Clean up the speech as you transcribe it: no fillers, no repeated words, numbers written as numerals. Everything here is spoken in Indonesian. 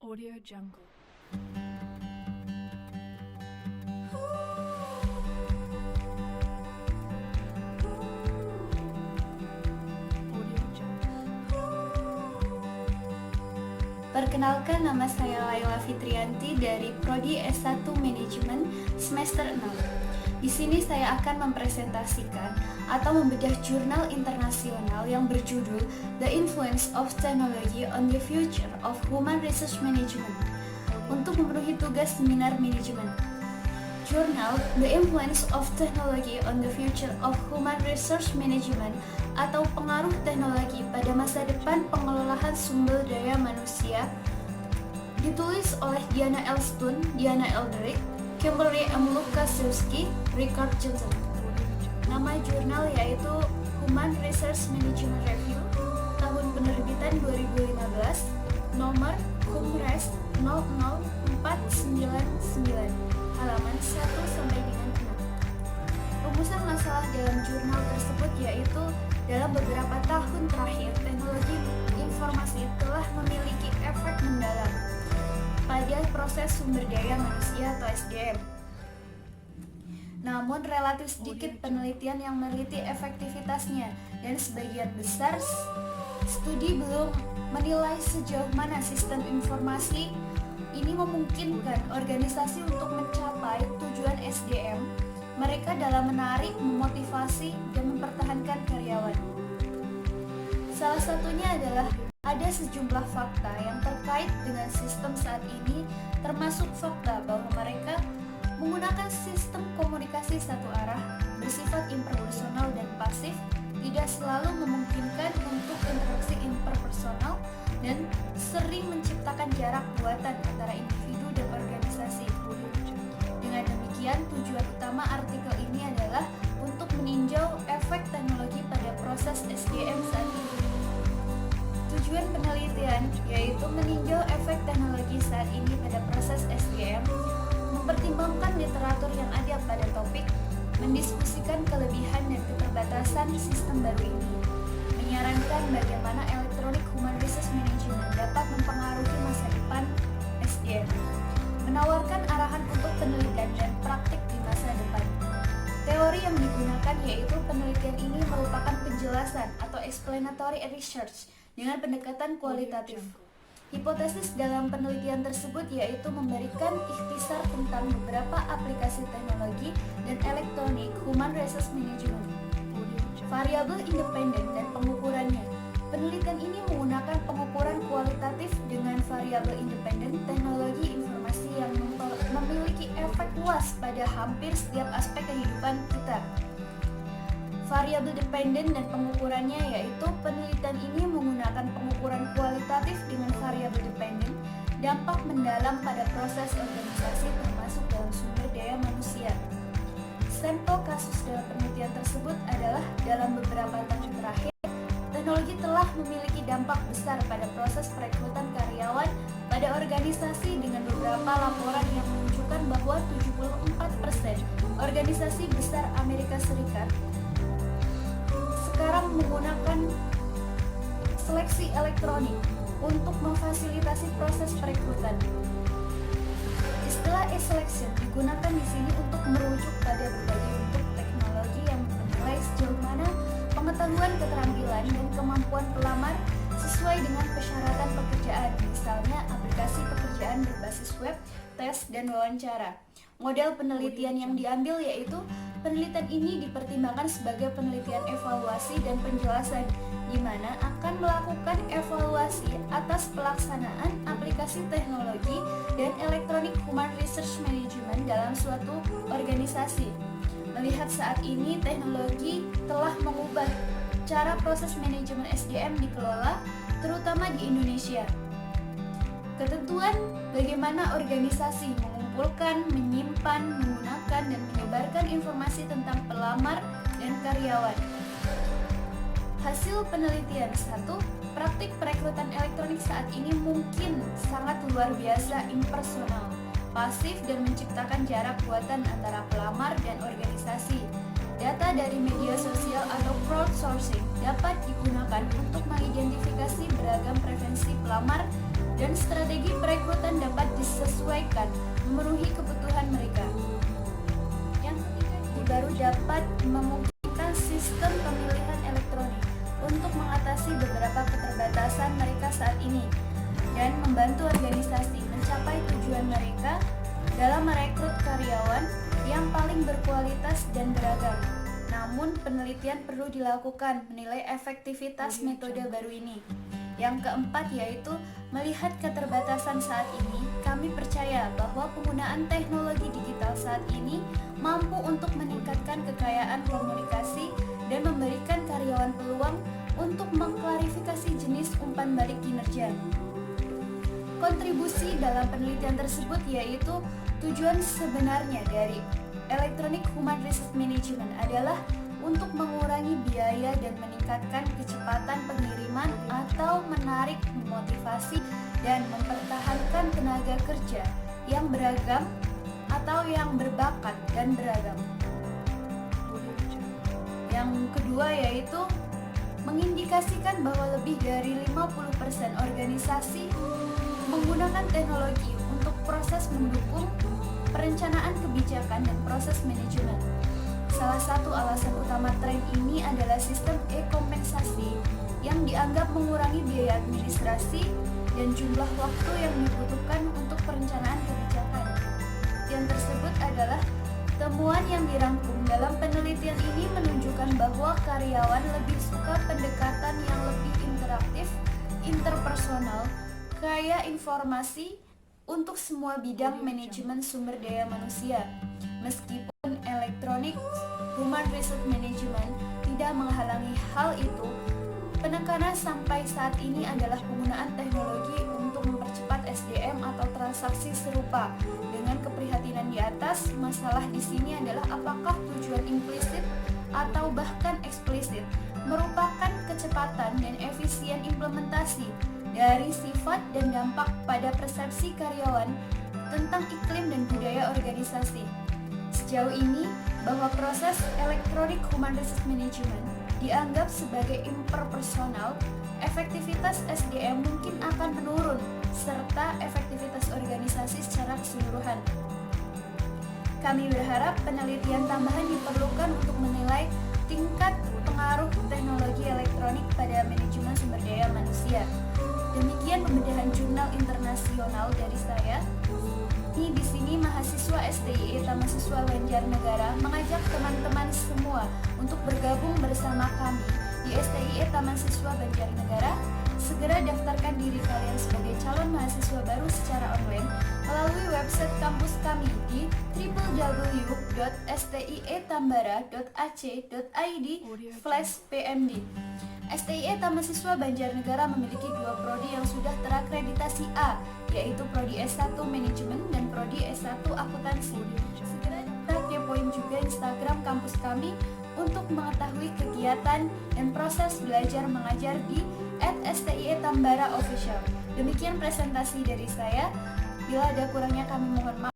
Audio Jungle. Audio Jungle. Perkenalkan, nama saya Laila Fitrianti dari Prodi S1 Manajemen semester 6. Di sini saya akan mempresentasikan atau membedah jurnal internasional yang berjudul The Influence of Technology on the Future of Human Resource Management untuk memenuhi tugas seminar manajemen. Jurnal The Influence of Technology on the Future of Human Resource Management atau pengaruh teknologi pada masa depan pengelolaan sumber daya manusia ditulis oleh Diana L. Stone, Diana Eldrick, Kimberly M. Lukasiewski, Richard Johnson. Nama jurnal yaitu Human Resource Management Review, tahun penerbitan 2015, nomor HUMRES 00499, halaman 1 sampai dengan 6. Rumusan masalah dalam jurnal tersebut yaitu dalam beberapa tahun terakhir teknologi informasi telah memiliki efek mendalam pada proses sumber daya manusia atau SDM. Namun relatif sedikit penelitian yang meneliti efektivitasnya dan sebagian besar studi belum menilai sejauh mana sistem informasi ini memungkinkan organisasi untuk mencapai tujuan SDM mereka dalam menarik, memotivasi, dan mempertahankan karyawan. Salah satunya adalah ada sejumlah fakta yang terkait dengan sistem saat ini, termasuk fakta bahwa mereka menggunakan sistem komunikasi satu arah, bersifat impersonal dan pasif, tidak selalu memungkinkan untuk interaksi interpersonal, dan sering menciptakan jarak buatan antara individu dan organisasi. Dengan demikian, tujuan utama artikel ini adalah untuk meninjau efek teknologi pada proses SDM saat ini. Tujuan penelitian yaitu meninjau efek teknologi saat ini pada proses SDM, mempertimbangkan literatur yang ada pada topik, mendiskusikan kelebihan dan keterbatasan sistem baru ini, menyarankan bagaimana Electronic Human Resource Management dapat mempengaruhi masa depan SDM, menawarkan arahan untuk penelitian dan praktik di masa depan. Teori yang digunakan yaitu penelitian ini merupakan penjelasan atau explanatory research dengan pendekatan kualitatif. Hipotesis dalam penelitian tersebut yaitu memberikan ikhtisar tentang beberapa aplikasi teknologi dan elektronik human resource management. Variabel independen dan pengukurannya. Penelitian ini menggunakan pengukuran kualitatif dengan variabel independen teknologi informasi yang memiliki efek luas pada hampir setiap aspek kehidupan kita. Variabel dependen dan pengukurannya yaitu penelitian ini menggunakan pengukuran kualitatif dengan variabel dependen, dampak mendalam pada proses organisasi termasuk dalam sumber daya manusia. Sampel kasus dalam penelitian tersebut adalah dalam beberapa tahun terakhir, teknologi telah memiliki dampak besar pada proses perekrutan karyawan pada organisasi dengan beberapa laporan yang menunjukkan bahwa 74% organisasi besar Amerika Serikat sekarang menggunakan seleksi elektronik untuk memfasilitasi proses perekrutan. Istilah e-selection digunakan di sini untuk merujuk pada berbagai bentuk teknologi yang menilai sejauh mana pengetahuan, keterampilan, dan kemampuan pelamar sesuai dengan persyaratan pekerjaan, misalnya aplikasi pekerjaan berbasis web, tes, dan wawancara. Model penelitian yang diambil yaitu penelitian ini dipertimbangkan sebagai penelitian evaluasi dan penjelasan, di mana akan melakukan evaluasi atas pelaksanaan aplikasi teknologi dan Electronic Human Resource Management dalam suatu organisasi. Melihat saat ini teknologi telah mengubah cara proses manajemen SDM dikelola, terutama di Indonesia. Ketentuan bagaimana organisasi mengumpulkan, menyimpan, menggunakan, dan menyebarkan informasi tentang pelamar dan karyawan. Hasil penelitian 1. Praktik perekrutan elektronik saat ini mungkin sangat luar biasa impersonal, pasif, dan menciptakan jarak buatan antara pelamar dan organisasi. Data dari media sosial atau crowdsourcing dapat digunakan untuk mengidentifikasi beragam preferensi pelamar dan strategi perekrutan disesuaikan memenuhi kebutuhan mereka. Yang ketiga, baru dapat memungkinkan sistem pemilihan elektronik untuk mengatasi beberapa keterbatasan mereka saat ini dan membantu organisasi mencapai tujuan mereka dalam merekrut karyawan yang paling berkualitas dan beragam. Namun, penelitian perlu dilakukan menilai efektivitas metode baru ini. Yang keempat yaitu melihat keterbatasan saat ini, kami percaya bahwa penggunaan teknologi digital saat ini mampu untuk meningkatkan kekayaan komunikasi dan memberikan karyawan peluang untuk mengklarifikasi jenis umpan balik kinerja. Kontribusi dalam penelitian tersebut yaitu tujuan sebenarnya dari Electronic Human Resource Management adalah untuk mengurangi biaya dan meningkatkan kecepatan pengiriman atau menarik, memotivasi, dan mempertahankan tenaga kerja yang beragam atau yang berbakat dan beragam. Yang kedua yaitu mengindikasikan bahwa lebih dari 50% organisasi menggunakan teknologi untuk proses mendukung perencanaan kebijakan dan proses manajemen. Salah satu alasan utama tren ini adalah sistem e-kompensasi yang dianggap mengurangi biaya administrasi dan jumlah waktu yang dibutuhkan untuk perencanaan kebijakan. Yang tersebut adalah temuan yang dirangkum dalam penelitian ini menunjukkan bahwa karyawan lebih suka pendekatan yang lebih interaktif, interpersonal, kaya informasi untuk semua bidang manajemen sumber daya manusia. Meskipun Electronic Human Resource Management tidak menghalangi hal itu, penekanan sampai saat ini adalah penggunaan teknologi untuk mempercepat SDM atau transaksi serupa. Dengan keprihatinan di atas, masalah di sini adalah apakah tujuan implisit atau bahkan eksplisit merupakan kecepatan dan efisien implementasi dari sifat dan dampak pada persepsi karyawan tentang iklim dan budaya organisasi. Sejauh ini, bahwa proses Electronic Human Resource Management dianggap sebagai impersonal, efektivitas SDM mungkin akan menurun, serta efektivitas organisasi secara keseluruhan. Kami berharap penelitian tambahan diperlukan untuk menilai tingkat pengaruh teknologi elektronik pada manajemen sumber daya manusia. Demikian pembedahan jurnal internasional dari saya. Di sini mahasiswa STIE Tamasiswa Banjarnegara mengajak teman-teman semua untuk bergabung bersama kami di STIE Tamasiswa Banjarnegara. Segera daftarkan diri kalian sebagai calon mahasiswa baru secara online melalui website kampus kami di www.stietambara.ac.id/pmd. STIE Tamasiswa Banjarnegara memiliki 2 prodi yang sudah terakreditasi A, yaitu Prodi S1 Manajemen dan Prodi S1 Akuntansi. Segera daftar kepoin juga Instagram kampus kami untuk mengetahui kegiatan dan proses belajar mengajar di @stietambara official. Demikian presentasi dari saya. Bila ada kurangnya kami mohon maaf.